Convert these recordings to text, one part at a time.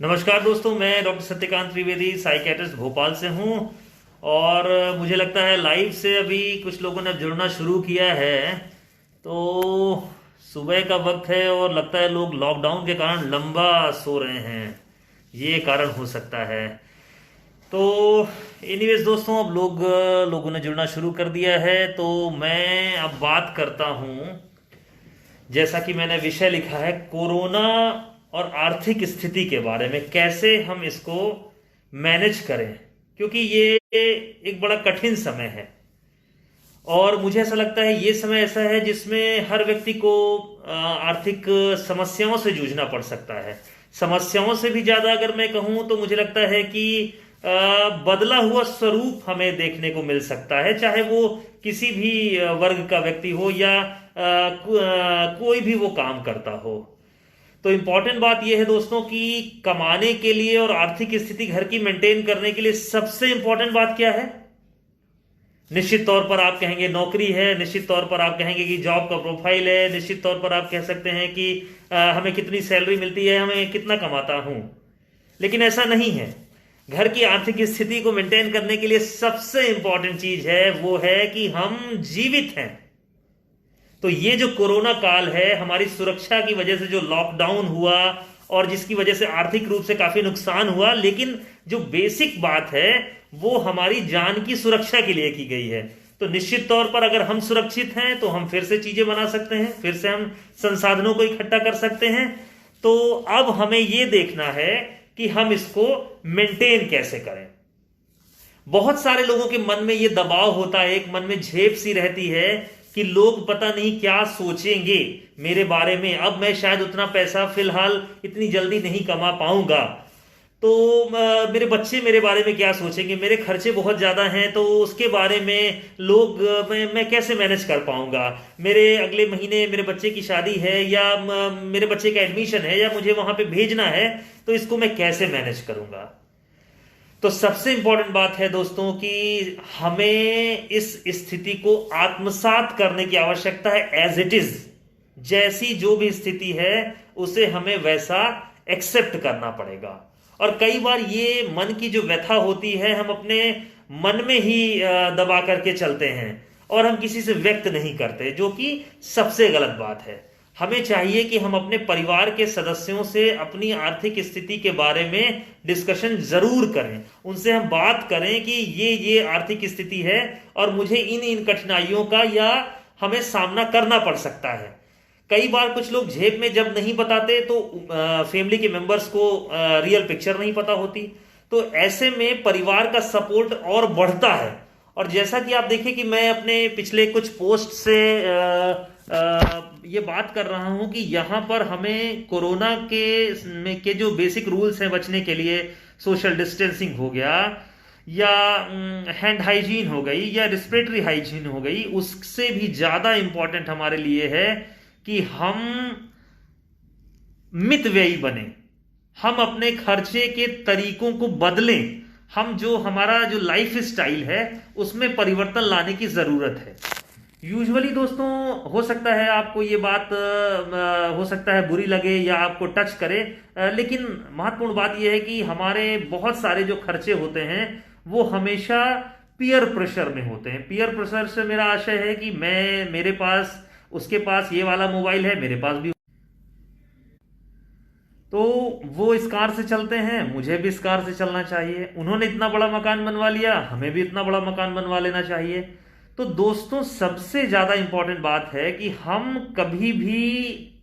नमस्कार दोस्तों, मैं डॉक्टर सत्यकांत त्रिवेदी साइकेट्रिस्ट भोपाल से हूँ। और मुझे लगता है लाइव से अभी कुछ लोगों ने जुड़ना शुरू किया है। तो सुबह का वक्त है और लगता है लोग लॉकडाउन के कारण लंबा सो रहे हैं, ये कारण हो सकता है। तो एनीवेज दोस्तों, अब लोगों ने जुड़ना शुरू कर दिया है, तो मैं अब बात करता हूँ। जैसा कि मैंने विषय लिखा है, कोरोना और आर्थिक स्थिति के बारे में, कैसे हम इसको मैनेज करें, क्योंकि ये एक बड़ा कठिन समय है। और मुझे ऐसा लगता है ये समय ऐसा है जिसमें हर व्यक्ति को आर्थिक समस्याओं से जूझना पड़ सकता है। समस्याओं से भी ज्यादा अगर मैं कहूँ तो मुझे लगता है कि बदला हुआ स्वरूप हमें देखने को मिल सकता है, चाहे वो किसी भी वर्ग का व्यक्ति हो या कोई भी वो काम करता हो। तो इंपॉर्टेंट बात यह है दोस्तों कि कमाने के लिए और आर्थिक स्थिति घर की मेंटेन करने के लिए सबसे इंपॉर्टेंट बात क्या है? निश्चित तौर पर आप कहेंगे नौकरी है, निश्चित तौर पर आप कहेंगे कि जॉब का प्रोफाइल है, निश्चित तौर पर आप कह सकते हैं कि हमें कितनी सैलरी मिलती है, हमें कितना कमाता हूं। लेकिन ऐसा नहीं है। घर की आर्थिक स्थिति को मेंटेन करने के लिए सबसे इंपॉर्टेंट चीज है वो है कि हम जीवित हैं। तो ये जो कोरोना काल है, हमारी सुरक्षा की वजह से जो लॉकडाउन हुआ और जिसकी वजह से आर्थिक रूप से काफी नुकसान हुआ, लेकिन जो बेसिक बात है वो हमारी जान की सुरक्षा के लिए की गई है। तो निश्चित तौर पर अगर हम सुरक्षित हैं तो हम फिर से चीजें बना सकते हैं, फिर से हम संसाधनों को इकट्ठा कर सकते हैं। तो अब हमें ये देखना है कि हम इसको मेंटेन कैसे करें। बहुत सारे लोगों के मन में ये दबाव होता है, एक मन में झेप सी रहती है कि लोग पता नहीं क्या सोचेंगे मेरे बारे में, अब मैं शायद उतना पैसा फिलहाल इतनी जल्दी नहीं कमा पाऊंगा, तो मेरे बच्चे मेरे बारे में क्या सोचेंगे, मेरे खर्चे बहुत ज्यादा हैं तो उसके बारे में लोग मैं कैसे मैनेज कर पाऊंगा, मेरे अगले महीने मेरे बच्चे की शादी है या मेरे बच्चे का एडमिशन है या मुझे वहां पे भेजना है, तो इसको मैं कैसे मैनेज करूंगा। तो सबसे इंपॉर्टेंट बात है दोस्तों कि हमें इस स्थिति को आत्मसात करने की आवश्यकता है। एज इट इज, जैसी जो भी स्थिति है उसे हमें वैसा एक्सेप्ट करना पड़ेगा। और कई बार ये मन की जो व्यथा होती है हम अपने मन में ही दबा करके चलते हैं और हम किसी से व्यक्त नहीं करते, जो कि सबसे गलत बात है। हमें चाहिए कि हम अपने परिवार के सदस्यों से अपनी आर्थिक स्थिति के बारे में डिस्कशन जरूर करें, उनसे हम बात करें कि ये आर्थिक स्थिति है और मुझे इन इन कठिनाइयों का या हमें सामना करना पड़ सकता है। कई बार कुछ लोग झेप में जब नहीं बताते तो फैमिली के मेंबर्स को रियल पिक्चर नहीं पता होती, तो ऐसे में परिवार का सपोर्ट और बढ़ता है। और जैसा कि आप देखें कि मैं अपने पिछले कुछ पोस्ट से ये बात कर रहा हूं कि यहां पर हमें कोरोना के जो बेसिक रूल्स हैं बचने के लिए, सोशल डिस्टेंसिंग हो गया या हैंड हाइजीन हो गई या रिस्पिरेटरी हाइजीन हो गई, उससे भी ज्यादा इंपॉर्टेंट हमारे लिए है कि हम मितव्ययी बने, हम अपने खर्चे के तरीकों को बदलें, हम जो हमारा जो लाइफ स्टाइल है उसमें परिवर्तन लाने की जरूरत है। यूजुअली दोस्तों, हो सकता है आपको ये बात हो सकता है बुरी लगे या आपको टच करे, लेकिन महत्वपूर्ण बात यह है कि हमारे बहुत सारे जो खर्चे होते हैं वो हमेशा पीयर प्रेशर में होते हैं। पीयर प्रेशर से मेरा आशय है कि मेरे पास, उसके पास ये वाला मोबाइल है, मेरे पास भी, तो वो इस कार से चलते हैं, मुझे भी इस कार से चलना चाहिए, उन्होंने इतना बड़ा मकान बनवा लिया, हमें भी इतना बड़ा मकान बनवा लेना चाहिए। तो दोस्तों, सबसे ज्यादा इंपॉर्टेंट बात है कि हम कभी भी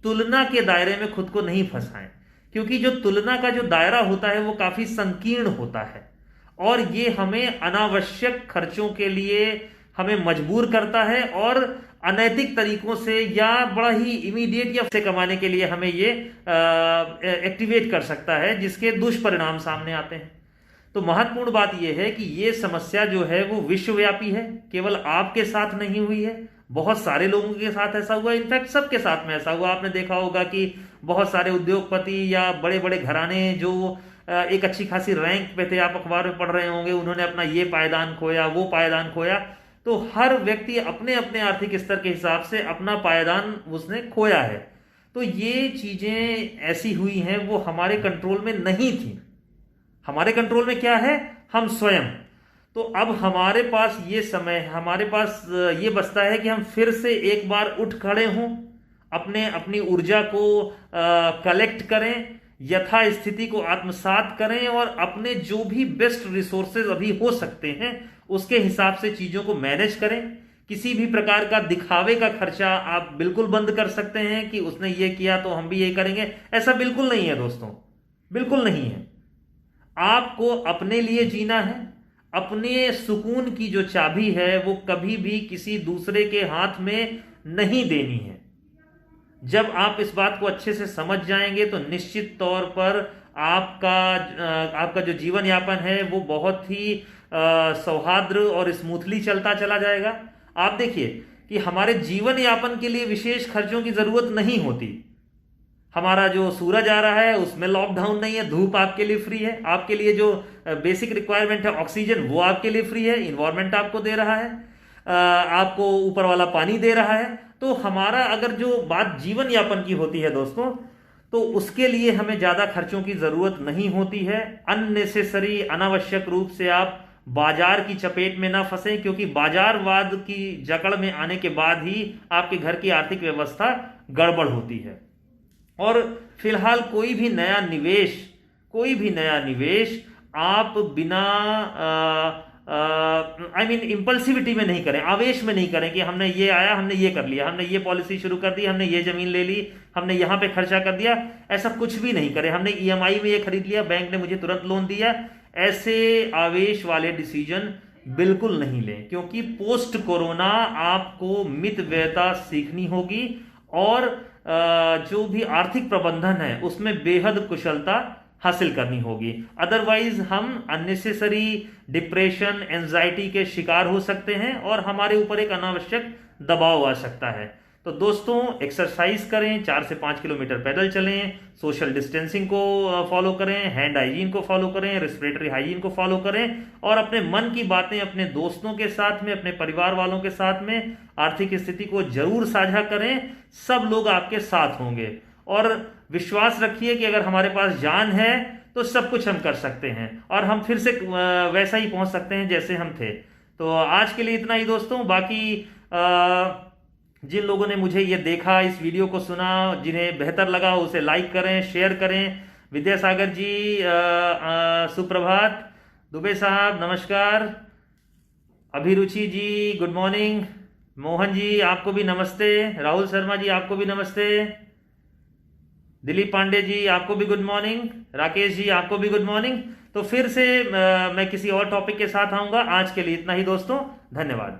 तुलना के दायरे में खुद को नहीं फंसाएं, क्योंकि जो तुलना का जो दायरा होता है वो काफी संकीर्ण होता है और ये हमें अनावश्यक खर्चों के लिए हमें मजबूर करता है और अनैतिक तरीकों से या बड़ा ही इमीडिएट या पैसे कमाने के लिए हमें ये एक्टिवेट कर सकता है, जिसके दुष्परिणाम सामने आते हैं। तो महत्वपूर्ण बात यह है कि ये समस्या जो है वो विश्वव्यापी है, केवल आपके साथ नहीं हुई है, बहुत सारे लोगों के साथ ऐसा हुआ, इनफैक्ट सबके साथ में ऐसा हुआ। आपने देखा होगा कि बहुत सारे उद्योगपति या बड़े बड़े घराने जो एक अच्छी खासी रैंक पे थे, आप अखबार में पढ़ रहे होंगे, उन्होंने अपना ये पायदान खोया, वो पायदान खोया। तो हर व्यक्ति अपने अपने आर्थिक स्तर के हिसाब से अपना पायदान उसने खोया है। तो ये चीजें ऐसी हुई हैं, वो हमारे कंट्रोल में नहीं थी। हमारे कंट्रोल में क्या है? हम स्वयं। तो अब हमारे पास ये समय, हमारे पास ये बचता है कि हम फिर से एक बार उठ खड़े हों, अपनी ऊर्जा को कलेक्ट करें, यथा स्थिति को आत्मसात करें और अपने जो भी बेस्ट रिसोर्सेज अभी हो सकते हैं उसके हिसाब से चीजों को मैनेज करें। किसी भी प्रकार का दिखावे का खर्चा आप बिल्कुल बंद कर सकते हैं कि उसने ये किया तो हम भी ये करेंगे, ऐसा बिल्कुल नहीं है दोस्तों, बिल्कुल नहीं है। आपको अपने लिए जीना है। अपने सुकून की जो चाबी है वो कभी भी किसी दूसरे के हाथ में नहीं देनी है। जब आप इस बात को अच्छे से समझ जाएंगे तो निश्चित तौर पर आपका जो जीवन यापन है वो बहुत ही सौहार्द और स्मूथली चलता चला जाएगा। आप देखिए कि हमारे जीवन यापन के लिए विशेष खर्चों की जरूरत नहीं होती। हमारा जो सूरज आ रहा है उसमें लॉकडाउन नहीं है, धूप आपके लिए फ्री है, आपके लिए जो बेसिक रिक्वायरमेंट है ऑक्सीजन वो आपके लिए फ्री है, इन्वायरमेंट आपको दे रहा है, आपको ऊपर वाला पानी दे रहा है। तो हमारा अगर जो बात जीवन यापन की होती है दोस्तों, तो उसके लिए हमें ज्यादा खर्चों की जरूरत नहीं होती है। अननेसेसरी, अनावश्यक रूप से आप बाजार की चपेट में ना फंसे, क्योंकि बाजारवाद की जकड़ में आने के बाद ही आपके घर की आर्थिक व्यवस्था गड़बड़ होती है। और फिलहाल कोई भी नया निवेश आप बिना इंपल्सिविटी में नहीं करें, आवेश में नहीं करें कि हमने ये आया, हमने ये कर लिया, हमने ये पॉलिसी शुरू कर दी, हमने ये जमीन ले ली, हमने यहां पे खर्चा कर दिया। ऐसा कुछ भी नहीं करें। हमने ईएमआई में ये खरीद लिया, बैंक ने मुझे तुरंत लोन दिया, ऐसे आवेश वाले डिसीजन बिल्कुल नहीं लें। क्योंकि पोस्ट कोरोना आपको मितव्ययता सीखनी होगी और जो भी आर्थिक प्रबंधन है उसमें बेहद कुशलता हासिल करनी होगी। अदरवाइज हम अननेसेसरी डिप्रेशन, एंजाइटी के शिकार हो सकते हैं और हमारे ऊपर एक अनावश्यक दबाव आ सकता है। तो दोस्तों, एक्सरसाइज करें, 4 से 5 किलोमीटर पैदल चलें, सोशल डिस्टेंसिंग को फॉलो करें, हैंड हाइजीन को फॉलो करें, रेस्पिरेटरी हाइजीन को फॉलो करें और अपने मन की बातें अपने दोस्तों के साथ में, अपने परिवार वालों के साथ में, आर्थिक स्थिति को जरूर साझा करें। सब लोग आपके साथ होंगे और विश्वास रखिए कि अगर हमारे पास जान है तो सब कुछ हम कर सकते हैं और हम फिर से वैसा ही पहुंच सकते हैं जैसे हम थे। तो आज के लिए इतना ही दोस्तों। बाकी जिन लोगों ने मुझे ये देखा, इस वीडियो को सुना, जिन्हें बेहतर लगा उसे लाइक करें, शेयर करें। विद्यासागर जी सुप्रभात, दुबे साहब नमस्कार, अभिरुचि जी गुड मॉर्निंग, मोहन जी आपको भी नमस्ते, राहुल शर्मा जी आपको भी नमस्ते, दिलीप पांडे जी आपको भी गुड मॉर्निंग, राकेश जी आपको भी गुड मॉर्निंग। तो फिर से मैं किसी और टॉपिक के साथ आऊंगा। आज के लिए इतना ही दोस्तों, धन्यवाद।